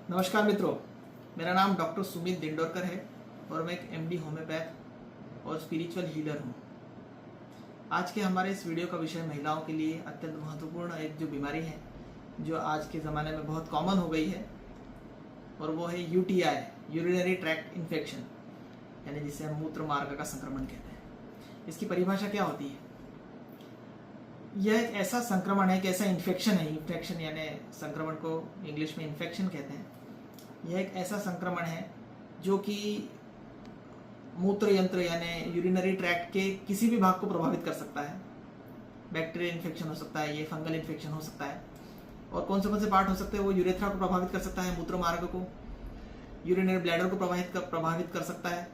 नमस्कार मित्रों, मेरा नाम डॉक्टर सुमित दिंडोरकर है और मैं एक एमडी होम्योपैथ और स्पिरिचुअल हीलर हूँ। आज के हमारे इस वीडियो का विषय महिलाओं के लिए अत्यंत महत्वपूर्ण एक जो बीमारी है जो आज के ज़माने में बहुत कॉमन हो गई है और वो है यूटीआई, यूरिनरी ट्रैक्ट इन्फेक्शन, यानी जिसे हम मूत्र मार्ग का संक्रमण कहते हैं। इसकी परिभाषा क्या होती है? यह एक ऐसा संक्रमण है कि ऐसा इन्फेक्शन है, इन्फेक्शन यानी संक्रमण को इंग्लिश में इन्फेक्शन कहते हैं। यह एक ऐसा संक्रमण है जो कि मूत्र यंत्र यानी यूरिनरी ट्रैक्ट के किसी भी भाग को प्रभावित कर सकता है। बैक्टीरियल इन्फेक्शन हो सकता है, ये फंगल इन्फेक्शन हो सकता है। और कौन से पार्ट हो सकते हैं? वो यूरेथ्रा को प्रभावित कर सकता है, मूत्र मार्ग को, यूरिनरी ब्लैडर को प्रभावित कर सकता है,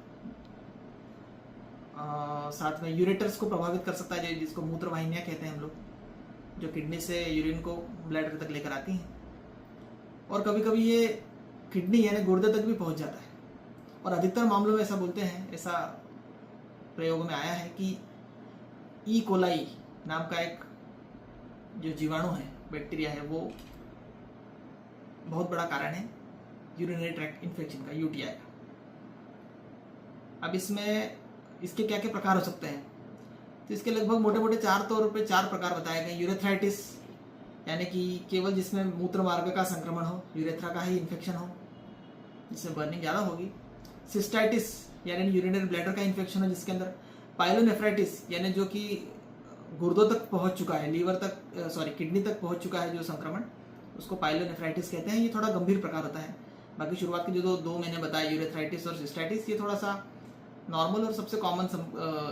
साथ में यूरेटर्स को प्रभावित कर सकता है, जिसको मूत्र वाहिनियाँ कहते हैं हम लोग, जो किडनी से यूरिन को ब्लैडर तक लेकर आती हैं। और कभी कभी ये किडनी यानी गुर्दे तक भी पहुंच जाता है। और अधिकतर मामलों में ऐसा बोलते हैं, ऐसा प्रयोग में आया है कि ई कोलाई नाम का एक जो जीवाणु है, बैक्टीरिया है, वो बहुत बड़ा कारण है यूरिनरी ट्रैक्ट इन्फेक्शन का, यूटीआई का। अब इसके क्या क्या प्रकार हो सकते हैं? तो इसके लगभग मोटे मोटे चार प्रकार बताए गए। यूरेथ्राइटिस यानी कि केवल जिसमें मूत्र मार्ग का संक्रमण हो, यूरेथ्रा का ही इन्फेक्शन हो, जिसमें बर्निंग ज़्यादा होगी। सिस्टाइटिस यानी यूरिनरी ब्लैडर का इन्फेक्शन हो, जिसके अंदर पाइलोनेफ्राइटिस यानी जो कि गुर्दों तक पहुंच चुका है, किडनी तक पहुंच चुका है जो संक्रमण, उसको पाइलोनेफ्राइटिस कहते हैं। ये थोड़ा गंभीर प्रकार होता है। बाकी शुरुआत के जो दो मैंने बताया, यूरेथ्राइटिस और सिस्टाइटिस, ये थोड़ा सा नॉर्मल और सबसे कॉमन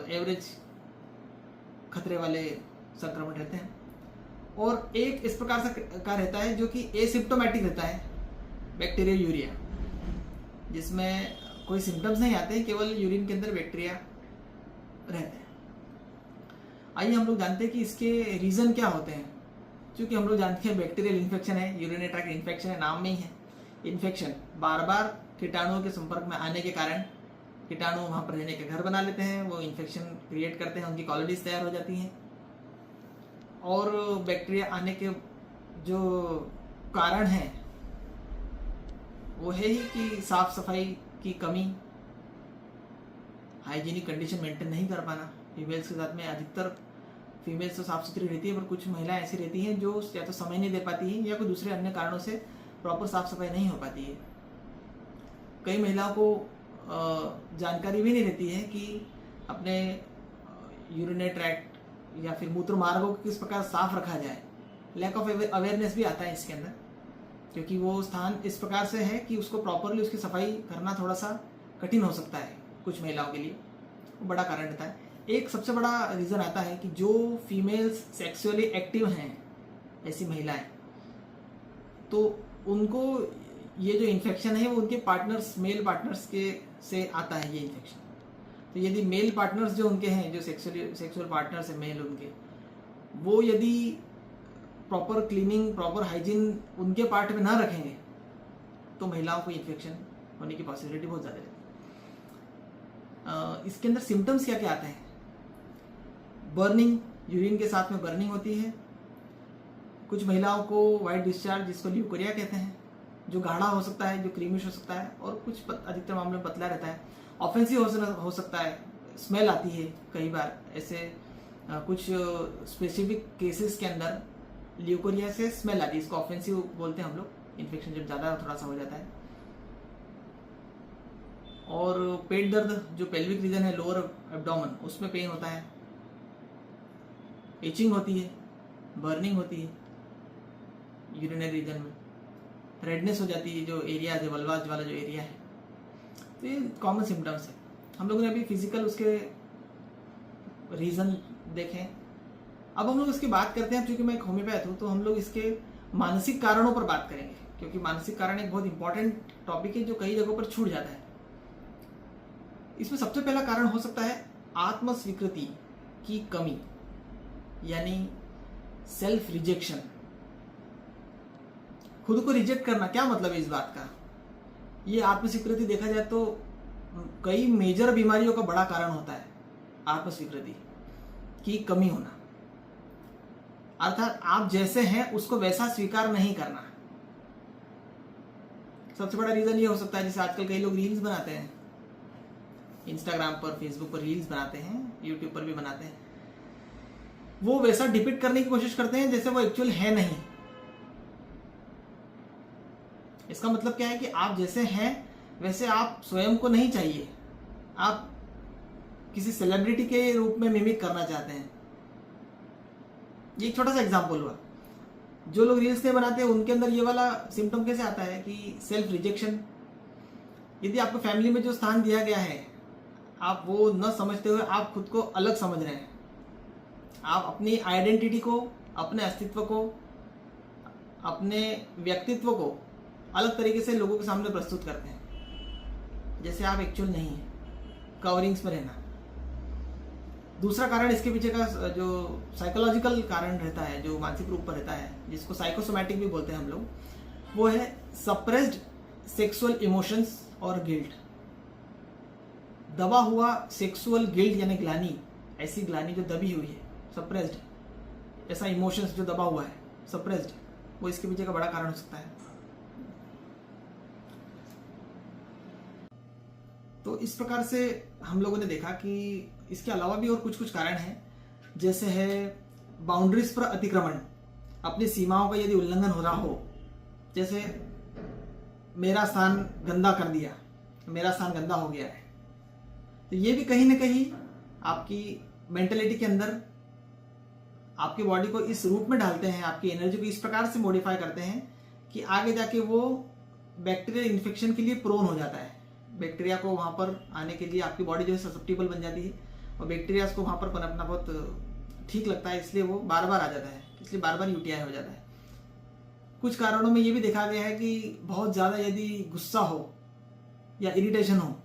एवरेज खतरे वाले संक्रमण रहते हैं। और एक इस प्रकार का रहता है जो कि एसिम्प्टोमेटिक रहता है, बैक्टीरियल यूरिया, जिसमें कोई सिम्टम्स नहीं आते, केवल यूरिन के अंदर बैक्टीरिया रहते हैं। आइए हम लोग जानते हैं कि इसके रीज़न क्या होते हैं। क्योंकि हम लोग जानते हैं बैक्टीरियल इन्फेक्शन है, यूरिनरी ट्रैक्ट इन्फेक्शन है, नाम में ही है इन्फेक्शन। बार बार कीटाणुओं के संपर्क में आने के कारण कीटाणु वहाँ पर रहने के घर बना लेते हैं, वो इन्फेक्शन क्रिएट करते हैं, उनकी कॉलोनीज तैयार हो जाती हैं। और बैक्टीरिया आने के जो कारण हैं वो है ही कि साफ सफाई की कमी, हाइजीनिक कंडीशन मेंटेन नहीं कर पाना। फीमेल्स के साथ में अधिकतर फीमेल्स तो साफ सुथरी रहती है, पर कुछ महिलाएं ऐसी रहती हैं जो या तो समय नहीं दे पाती हैं या कोई दूसरे अन्य कारणों से प्रॉपर साफ सफाई नहीं हो पाती है। कई महिलाओं को जानकारी भी नहीं रहती है कि अपने यूरिनरी ट्रैक्ट या फिर मूत्र मार्गों को किस प्रकार साफ रखा जाए। लैक ऑफ अवेयरनेस भी आता है इसके अंदर, क्योंकि वो स्थान इस प्रकार से है कि उसको प्रॉपरली उसकी सफाई करना थोड़ा सा कठिन हो सकता है कुछ महिलाओं के लिए। वो बड़ा कारण रहता है। एक सबसे बड़ा रीज़न आता है कि जो फीमेल्स सेक्सुअली एक्टिव हैं, ऐसी महिलाएं, तो उनको ये जो इन्फेक्शन है वो उनके पार्टनर्स, मेल पार्टनर्स के से आता है ये इन्फेक्शन। तो यदि मेल पार्टनर्स जो उनके हैं, जो सेक्सुअल पार्टनर्स हैं मेल उनके, वो यदि प्रॉपर क्लीनिंग, प्रॉपर हाइजीन उनके पार्ट में ना रखेंगे तो महिलाओं को इन्फेक्शन होने की पॉसिबिलिटी बहुत ज़्यादा रहती है। इसके अंदर सिम्टम्स क्या क्या आते हैं? बर्निंग, यूरिन के साथ में बर्निंग होती है। कुछ महिलाओं को वाइट डिस्चार्ज, जिसको ल्यूकोरिया कहते हैं, जो गाढ़ा हो सकता है, जो क्रीमिश हो सकता है, और कुछ अधिकतर मामले में पतला रहता है। ऑफेंसिव हो सकता है, स्मेल आती है कई बार। ऐसे कुछ स्पेसिफिक केसेस के अंदर ल्यूकोरिया से स्मेल आती है, इसको ऑफेंसिव बोलते हैं हम लोग, इन्फेक्शन जब ज़्यादा थोड़ा सा हो जाता है। और पेट दर्द, जो पेल्विक रीजन है, लोअर एब्डोमेन, उसमें पेन होता है, इचिंग होती है, बर्निंग होती है यूरिनरी रीजन में, रेडनेस हो जाती है, जो एरिया है, वल्वाज वाला जो एरिया है। तो ये कॉमन सिम्टम्स है। हम लोगों ने अभी फिजिकल उसके रीज़न देखें। अब हम लोग इसकी बात करते हैं, क्योंकि मैं एक होम्योपैथ हूँ, तो हम लोग इसके मानसिक कारणों पर बात करेंगे, क्योंकि मानसिक कारण एक बहुत इंपॉर्टेंट टॉपिक है जो कई जगहों पर छूट जाता है। इसमें सबसे पहला कारण हो सकता है आत्म स्वीकृति की कमी, यानी सेल्फ रिजेक्शन। खुद को रिजेक्ट करना, क्या मतलब है इस बात का? ये आत्मस्वीकृति देखा जाए तो कई मेजर बीमारियों का बड़ा कारण होता है, आत्मस्वीकृति की कमी होना। अर्थात आप जैसे हैं उसको वैसा स्वीकार नहीं करना। सबसे बड़ा रीजन ये हो सकता है, जैसे आजकल कई लोग रील्स बनाते हैं, इंस्टाग्राम पर, फेसबुक पर रील्स बनाते हैं, यूट्यूब पर भी बनाते हैं, वो वैसा डिपिक्ट करने की कोशिश करते हैं जैसे वो एक्चुअल है नहीं। इसका मतलब क्या है कि आप जैसे हैं वैसे आप स्वयं को नहीं चाहिए, आप किसी सेलिब्रिटी के रूप में मिमिक करना चाहते हैं। ये एक छोटा सा एग्जांपल हुआ। जो लोग रील्स नहीं बनाते हैं उनके अंदर ये वाला सिम्टम कैसे आता है कि सेल्फ रिजेक्शन। यदि आपको फैमिली में जो स्थान दिया गया है आप वो न समझते हुए आप खुद को अलग समझ रहे हैं, आप अपनी आइडेंटिटी को, अपने अस्तित्व को, अपने व्यक्तित्व को अलग तरीके से लोगों के सामने प्रस्तुत करते हैं जैसे आप एक्चुअल नहीं है, कवरिंग्स में रहना। दूसरा कारण इसके पीछे का जो साइकोलॉजिकल कारण रहता है, जो मानसिक रूप पर रहता है, जिसको साइकोसोमैटिक भी बोलते हैं हम लोग, वो है सप्रेस्ड सेक्सुअल इमोशंस और गिल्ट। दबा हुआ सेक्सुअल गिल्ट यानी ग्लानी, ऐसी ग्लानी जो दबी हुई है, सप्रेस्ड, ऐसा इमोशंस जो दबा हुआ है, सप्रेस्ड, वो इसके पीछे का बड़ा कारण हो सकता है। तो इस प्रकार से हम लोगों ने देखा कि इसके अलावा भी और कुछ कुछ कारण हैं, जैसे है बाउंड्रीज पर अतिक्रमण, अपनी सीमाओं का यदि उल्लंघन हो रहा हो, जैसे मेरा स्थान गंदा कर दिया, मेरा स्थान गंदा हो गया है, तो ये भी कहीं ना कहीं आपकी मेंटेलिटी के अंदर आपकी बॉडी को इस रूप में डालते हैं, आपकी एनर्जी को इस प्रकार से मॉडिफाई करते हैं कि आगे जाके वो बैक्टीरियल इन्फेक्शन के लिए प्रोन हो जाता है। बैक्टीरिया को वहाँ पर आने के लिए आपकी बॉडी जो है ससेप्टिबल बन जाती है और बैक्टीरिया को वहाँ पर पनपना बहुत ठीक लगता है, इसलिए वो बार बार आ जाता है, इसलिए बार बार यूटीआई हो जाता है। कुछ कारणों में ये भी देखा गया है कि बहुत ज़्यादा यदि गुस्सा हो या इरिटेशन हो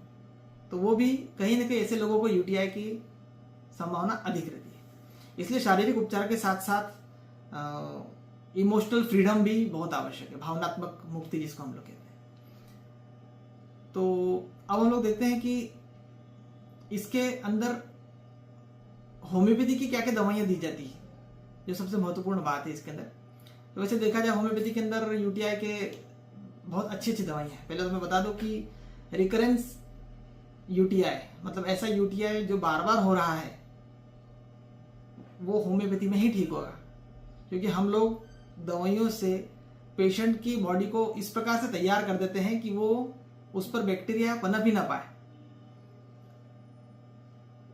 तो वो भी कहीं ना कहीं ऐसे लोगों को यूटीआई की संभावना अधिक रहती है। इसलिए शारीरिक उपचार के साथ साथ इमोशनल फ्रीडम भी बहुत आवश्यक है, भावनात्मक मुक्ति जिसको हम लोग कहते हैं। तो अब हम लोग देखते हैं कि इसके अंदर होम्योपैथी की क्या क्या दवाइयाँ दी जाती है, जो सबसे महत्वपूर्ण बात है इसके अंदर। तो वैसे देखा जाए होम्योपैथी के अंदर यूटीआई के बहुत अच्छी अच्छी दवाइयाँ हैं। पहले तो मैं बता दूं कि रिकरेंस यूटीआई मतलब ऐसा यूटीआई जो बार बार हो रहा है वो होम्योपैथी में ही ठीक होगा, क्योंकि हम लोग दवाइयों से पेशेंट की बॉडी को इस प्रकार से तैयार कर देते हैं कि वो उस पर बैक्टीरिया पनप ही ना पाए,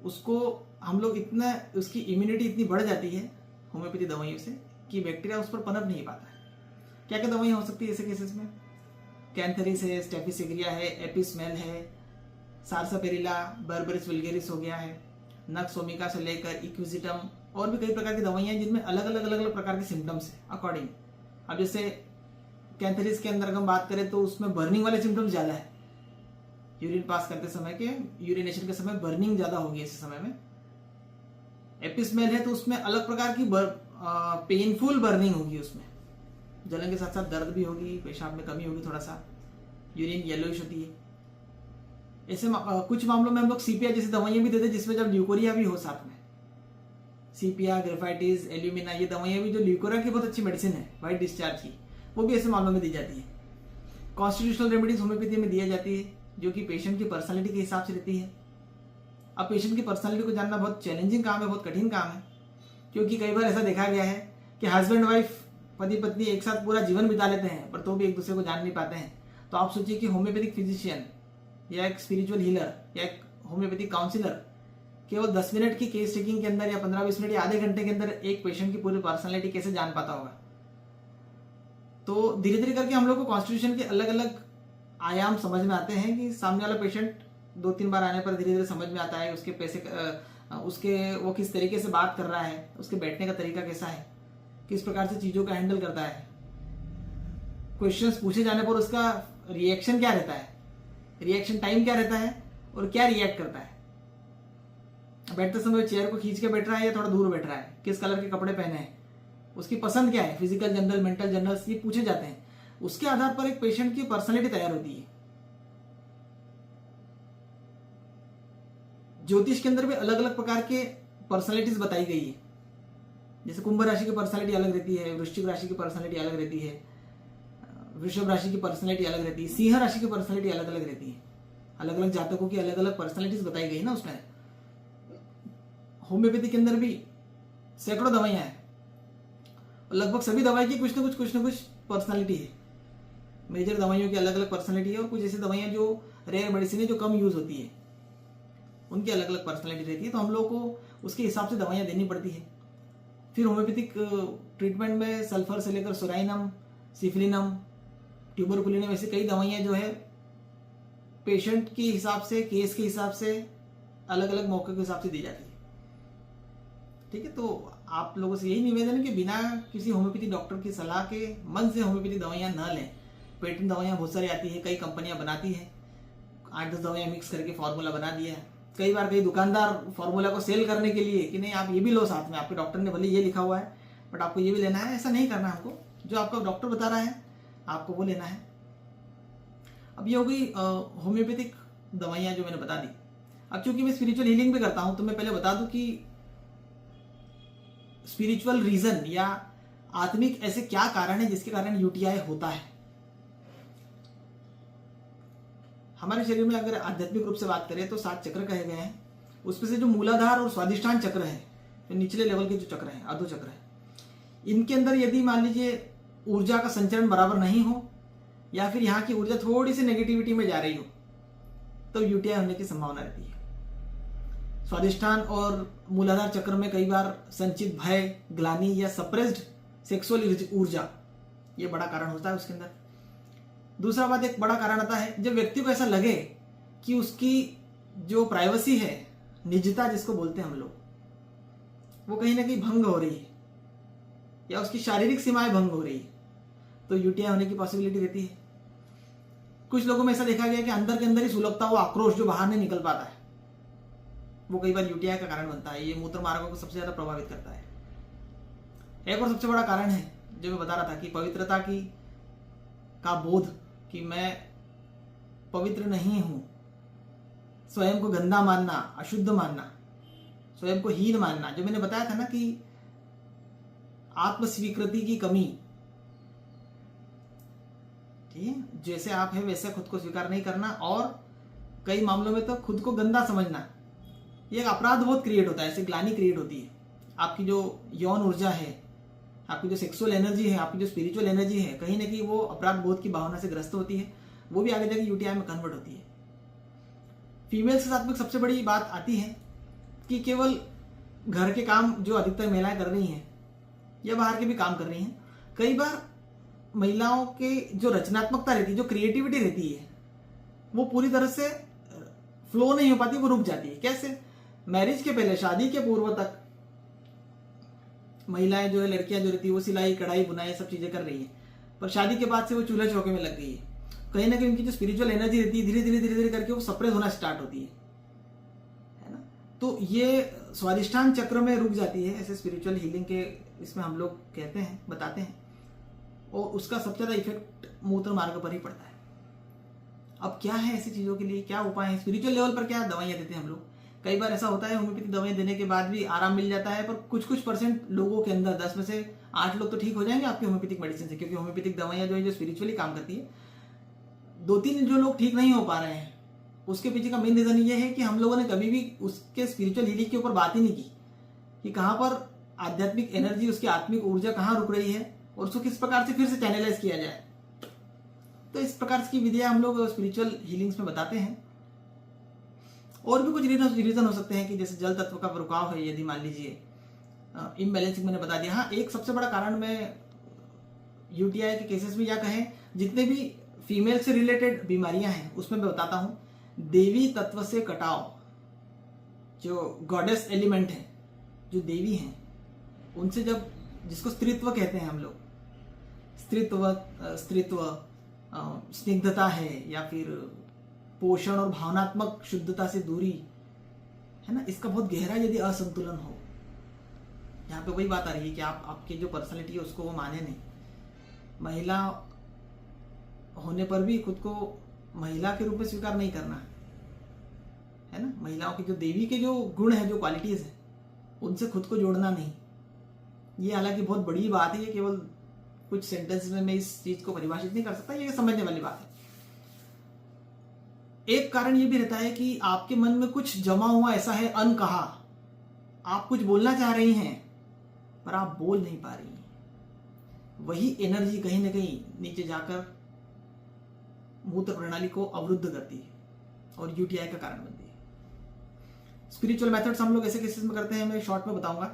उसको हम लोग इतना, उसकी इम्यूनिटी इतनी बढ़ जाती है होम्योपैथी दवाइयों से कि बैक्टीरिया उस पर पनप नहीं पाता है। क्या क्या दवाइयाँ हो सकती है ऐसे केसेस में? कैंथेरिस है, स्टेफिसिग्रिया है, एपिसमेल है, सार्सापेरिला, बर्बरिस वल्गेरिस हो गया है, नक्सोमिका से लेकर इक्विजिटम, और भी कई प्रकार की दवाइयाँ हैं जिनमें अलग अलग प्रकार के सिम्टम्स हैं अकॉर्डिंग। अब जैसे कैंथेरिस के अंदर हम बात करें तो उसमें बर्निंग वाले सिम्टम्स ज़्यादा है, यूरिन पास करते समय के, यूरिनेशन के समय बर्निंग ज़्यादा होगी इस समय में। एपिसमेल है तो उसमें अलग प्रकार की पेनफुल बर्निंग होगी, उसमें जलन के साथ साथ दर्द भी होगी, पेशाब में कमी होगी, थोड़ा सा यूरिन येलोइश होती है। ऐसे कुछ मामलों में हम लोग सीपिया जैसी दवाइयाँ भी देते हैं जिसमें जब ल्यूकोरिया भी हो साथ में, सीपिया, ग्रेफाइटिस, एल्यूमिना, ये दवाइयाँ भी जो ल्यूकोरिया की बहुत अच्छी मेडिसिन है वाइट डिस्चार्ज की, वो भी ऐसे मामलों में दी जाती है। कॉन्स्टिट्यूशनल रेमेडीज होम्योपैथी में दी जाती है जो कि पेशेंट की पर्सनैलिटी के हिसाब से रहती है। अब पेशेंट की पर्सनैलिटी को जानना बहुत चैलेंजिंग काम है, बहुत कठिन काम है, क्योंकि कई बार ऐसा देखा गया है कि हस्बैंड वाइफ, पति पत्नी एक साथ पूरा जीवन बिता लेते हैं पर तो भी एक दूसरे को जान नहीं पाते हैं। तो आप सोचिए कि होम्योपैथिक फिजिशियन या एक स्पिरिचुअल हीलर या एक होम्योपैथिक काउंसिलर केवल 10 मिनट की केस टेकिंग के अंदर या 15-20 मिनट या आधे घंटे के अंदर एक पेशेंट की पूरी पर्सनैलिटी कैसे जान पाता होगा। तो धीरे धीरे करके हम लोग को कॉन्स्टिट्यूशन के अलग अलग आयाम समझ में आते हैं कि सामने वाला पेशेंट 2-3 बार आने पर धीरे धीरे समझ में आता है उसके पैसे, उसके वो किस तरीके से बात कर रहा है, उसके बैठने का तरीका कैसा है, किस प्रकार से चीज़ों का हैंडल करता है, क्वेश्चंस पूछे जाने पर उसका रिएक्शन क्या रहता है, रिएक्शन टाइम क्या रहता है और क्या रिएक्ट करता है, बैठते समय चेयर को खींच के बैठ रहा है या थोड़ा दूर बैठ रहा है, किस कलर के कपड़े पहने हैं, उसकी पसंद क्या है, फिजिकल जनरल, मेंटल जनरल, ये पूछे जाते हैं। उसके आधार पर एक पेशेंट की पर्सनैलिटी तैयार होती है। ज्योतिष के अंदर भी अलग अलग प्रकार के पर्सनैलिटीज बताई गई है। जैसे कुंभ राशि की पर्सनैलिटी अलग रहती है, वृश्चिक राशि की पर्सनैलिटी अलग रहती है, वृषभ राशि की पर्सनैलिटी अलग रहती है, सिंह राशि की पर्सनैलिटी अलग अलग रहती है, अलग अलग जातकों की अलग अलग पर्सनैलिटीज बताई गई ना उसमें। होम्योपैथी के अंदर भी सैकड़ों दवाइयां हैं और लगभग सभी दवाई की कुछ ना कुछ पर्सनैलिटी है। मेजर दवाइयों की अलग अलग पर्सनैलिटी है और कुछ ऐसी दवाइयां जो रेयर मेडिसिन है, जो कम यूज होती है, उनकी अलग अलग पर्सनैलिटी रहती है। तो हम लोग को उसके हिसाब से दवाइयां देनी पड़ती है। फिर होम्योपैथिक ट्रीटमेंट में सल्फर से लेकर सोराइनम, सिफिलिनम, ट्यूबरकुलिनम, ऐसी कई दवाइयां जो है पेशेंट के हिसाब से, केस के हिसाब से, अलग अलग मौके के हिसाब से दी जाती है। ठीक है, तो आप लोगों से यही निवेदन है कि बिना किसी होम्योपैथी डॉक्टर की सलाह के मन से होम्योपैथी दवाइयां न लें। पेटेंट दवाइयां बहुत सारी आती है, कई कंपनियां बनाती हैं, 8-10 दवाइयां मिक्स करके फार्मूला बना दिया है। कई बार कई दुकानदार फार्मूला को सेल करने के लिए कि नहीं आप ये भी लो साथ में, आपके डॉक्टर ने भले ये लिखा हुआ है बट आपको ये भी लेना है, ऐसा नहीं करना है हमको। जो आपका डॉक्टर बता रहा है आपको वो लेना है। अब ये हो गई होम्योपैथिक दवाइयां जो मैंने बता दी। अब चूंकि मैं स्पिरिचुअल हीलिंग भी करता हूं तो मैं पहले बता दूं कि स्पिरिचुअल रीजन या आत्मिक ऐसे क्या कारण है जिसके कारण यूटीआई होता है। हमारे शरीर में अगर आध्यात्मिक रूप से बात करें तो 7 चक्र कहे गए हैं। उसमें से जो मूलाधार और स्वादिष्ठान चक्र है, तो निचले लेवल के जो चक्र हैं, अर्धो चक्र है, इनके अंदर यदि मान लीजिए ऊर्जा का संचरण बराबर नहीं हो या फिर यहाँ की ऊर्जा थोड़ी सी नेगेटिविटी में जा रही हो तो यूटीआई होने की संभावना रहती है। स्वादिष्ठान और मूलाधार चक्र में कई बार संचित भय, ग्लानि या सप्रेस्ड सेक्सुअल ऊर्जा, ये बड़ा कारण होता है उसके अंदर। दूसरा बात, एक बड़ा कारण आता है जब व्यक्ति को ऐसा लगे कि उसकी जो प्राइवेसी है, निजता जिसको बोलते हैं हम लोग, वो कहीं ना कहीं भंग हो रही है या उसकी शारीरिक सीमाएं भंग हो रही है, तो यूटीआई होने की पॉसिबिलिटी रहती है। कुछ लोगों में ऐसा देखा गया कि अंदर के अंदर ही सुलगता हुआ आक्रोश जो बाहर नहीं निकल पाता है, वो कई बार यूटीआई का कारण बनता है। ये मूत्र मार्गों को सबसे ज्यादा प्रभावित करता है। एक और सबसे बड़ा कारण है जो मैं बता रहा था कि पवित्रता की का बोध, कि मैं पवित्र नहीं हूं, स्वयं को गंदा मानना, अशुद्ध मानना, स्वयं को हीन मानना। जो मैंने बताया था ना कि आत्मस्वीकृति की कमी, ठीक है, जैसे आप हैं वैसे खुद को स्वीकार नहीं करना और कई मामलों में तो खुद को गंदा समझना, ये एक अपराध बोध क्रिएट होता है, ऐसे ग्लानि क्रिएट होती है। आपकी जो यौन ऊर्जा है, आपकी जो सेक्सुअल एनर्जी है, आपकी जो स्पिरिचुअल एनर्जी है, कहीं ना कहीं वो अपराध बोध की भावना से ग्रस्त होती है, वो भी आगे जाके यूटीआई में कन्वर्ट होती है। फीमेल्स के साथ में सबसे बड़ी बात आती है कि केवल घर के काम जो अधिकतर महिलाएं कर रही हैं या बाहर के भी काम कर रही हैं, कई बार महिलाओं के जो रचनात्मकता रहती है, जो क्रिएटिविटी रहती है, वो पूरी तरह से फ्लो नहीं हो पाती, वो रुक जाती है। कैसे? मैरिज के पहले, शादी के पूर्व तक महिलाएं जो है, लड़कियां जो रहती है, वो सिलाई, कढ़ाई, बुनाई सब चीजें कर रही है, पर शादी के बाद से वो चूल्हे चौके में लग गई है। कहीं ना कहीं उनकी जो स्पिरिचुअल एनर्जी रहती है धीरे धीरे करके वो सप्रेस होना स्टार्ट होती है ना। तो ये स्वादिष्ठान चक्र में रुक जाती है, ऐसे स्पिरिचुअल हीलिंग के इसमें हम लोग कहते हैं, बताते हैं, और उसका सबसे ज्यादा इफेक्ट मूत्र मार्ग पर ही पड़ता है। अब क्या है ऐसी चीजों के लिए, क्या उपाय है? स्पिरिचुअल लेवल पर क्या दवाइयां देते हैं हम लोग। कई बार ऐसा होता है होम्योपैथिक दवाइयां देने के बाद भी आराम मिल जाता है, पर कुछ % लोगों के अंदर 10 में से 8 लोग तो ठीक हो जाएंगे आपकी होम्योपैथिक मेडिसिन से, क्योंकि होम्योपैथिक दवाइयां जो है जो स्पिरिचुअली काम करती है। 2-3 जो लोग ठीक नहीं हो पा रहे हैं, उसके पीछे का मेन रीजन ये है कि हम लोगों ने कभी भी उसके स्पिरिचुअल हीलिंग के ऊपर बात ही नहीं की कि कहाँ पर आध्यात्मिक एनर्जी, उसकी आत्मिक ऊर्जा कहाँ रुक रही है और उसको किस प्रकार से फिर से चैनलाइज किया जाए। तो इस प्रकार की विधियां हम लोग स्पिरिचुअल हीलिंग्स में बताते हैं। और भी कुछ रीजन हो सकते हैं कि जैसे जल तत्व का रुकाव है, यदि मान लीजिए इम्बैलेंसिंग, मैंने बता दिया। हाँ, एक सबसे बड़ा कारण मैं यूटीआई के केसेस में या कहें जितने भी फीमेल से रिलेटेड बीमारियां हैं उसमें मैं बताता हूं, देवी तत्व से कटाव, जो गॉडेस एलिमेंट है, जो देवी हैं, उनसे जब, जिसको स्त्रीत्व कहते हैं हम लोग, स्त्रीत्व स्निग्धता है या फिर पोषण और भावनात्मक शुद्धता से दूरी है ना, इसका बहुत गहरा यदि असंतुलन हो, यहाँ पे वही बात आ रही है कि आप आपकी जो पर्सनालिटी है उसको वो माने नहीं, महिला होने पर भी खुद को महिला के रूप में स्वीकार नहीं करना है ना, महिलाओं की जो देवी के जो गुण है, जो क्वालिटीज है, उनसे खुद को जोड़ना नहीं। ये हालांकि बहुत बड़ी बात है, ये केवल कुछ सेंटेंस में मैं इस चीज को परिभाषित नहीं कर सकता, ये समझने वाली बात है। एक कारण ये भी रहता है कि आपके मन में कुछ जमा हुआ ऐसा है अनकहा, आप कुछ बोलना चाह रही हैं पर आप बोल नहीं पा रही हैं। वही एनर्जी कहीं ना कहीं नीचे जाकर मूत्र प्रणाली को अवरुद्ध करती है और यूटीआई का कारण बनती है। स्पिरिचुअल मेथड्स हम लोग ऐसे केसेस में करते हैं, मैं शॉर्ट में बताऊंगा।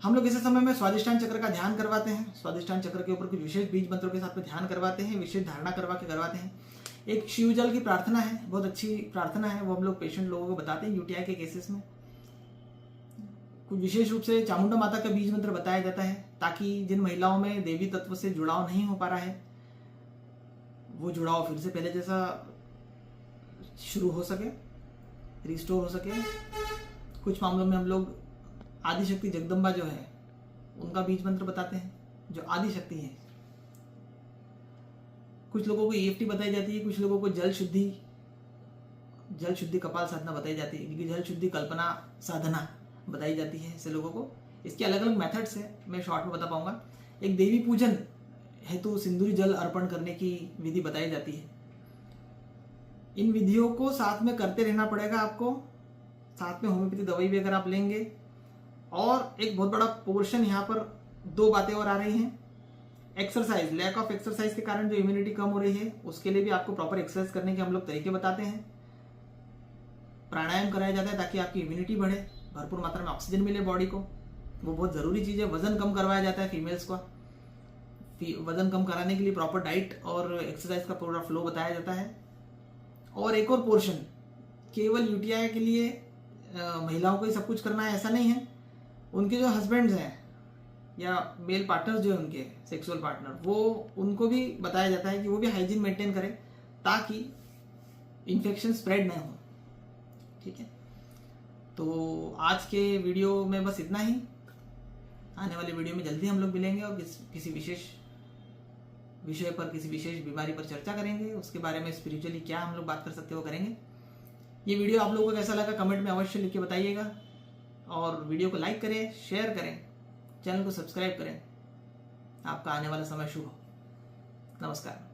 हम लोग ऐसे समय में स्वादिष्टान चक्र का ध्यान करवाते हैं, स्वादिष्टान चक्र के ऊपर कुछ विशेष बीज मंत्रों के साथ में ध्यान करवाते हैं, विशेष धारणा करवाते हैं। एक शिव जल की प्रार्थना है, बहुत अच्छी प्रार्थना है, वो हम लोग पेशेंट लोगों को बताते हैं यूटीआई के केसेस में। कुछ विशेष रूप से चामुंडा माता का बीज मंत्र बताया जाता है ताकि जिन महिलाओं में देवी तत्व से जुड़ाव नहीं हो पा रहा है वो जुड़ाव फिर से पहले जैसा शुरू हो सके, रिस्टोर हो सके। कुछ मामलों में हम लोग आदिशक्ति जगदम्बा जो है उनका बीज मंत्र बताते हैं, जो आदिशक्ति है। कुछ लोगों को EFT बताई जाती है, कुछ लोगों को जल शुद्धि कपाल साधना बताई जाती है, क्योंकि जल शुद्धि कल्पना साधना बताई जाती है ऐसे लोगों को। इसके अलग अलग मेथड्स है, मैं शॉर्ट में बता पाऊंगा। एक देवी पूजन हेतु सिंदूरी जल अर्पण करने की विधि बताई जाती है। इन विधियों को साथ में करते रहना पड़ेगा आपको, साथ में होम्योपैथी दवाई भी अगर आप लेंगे। और एक बहुत बड़ा पोर्शन यहाँ पर दो बातें और आ रही हैं। एक्सरसाइज, लैक ऑफ एक्सरसाइज के कारण जो इम्यूनिटी कम हो रही है उसके लिए भी आपको प्रॉपर एक्सरसाइज करने के हम लोग तरीके बताते हैं। प्राणायाम कराया जाता है ताकि आपकी इम्यूनिटी बढ़े, भरपूर मात्रा में ऑक्सीजन मिले बॉडी को, वो बहुत जरूरी चीज है। वजन कम करवाया जाता है फीमेल्स का, वजन कम कराने के लिए प्रॉपर डाइट और एक्सरसाइज का पूरा फ्लो बताया जाता है। और एक और पोर्शन केवल यूटीआई के लिए महिलाओं को ही सब कुछ करना है ऐसा नहीं है। उनके जो हस्बैंड्स हैं या मेल पार्टनर्स जो है उनके सेक्सुअल पार्टनर, वो उनको भी बताया जाता है कि वो भी हाइजीन मेंटेन करें ताकि इन्फेक्शन स्प्रेड ना हो। ठीक है, तो आज के वीडियो में बस इतना ही। आने वाले वीडियो में जल्दी हम लोग मिलेंगे और किसी विशेष विषय पर, किसी विशेष बीमारी पर चर्चा करेंगे। उसके बारे में स्पिरिचुअली क्या हम लोग बात कर सकते हैं वो करेंगे। ये वीडियो आप लोगों को कैसा लगा कमेंट में अवश्य लिख के बताइएगा, और वीडियो को लाइक करें, शेयर करें, चैनल को सब्सक्राइब करें। आपका आने वाला समय शुभ हो। नमस्कार।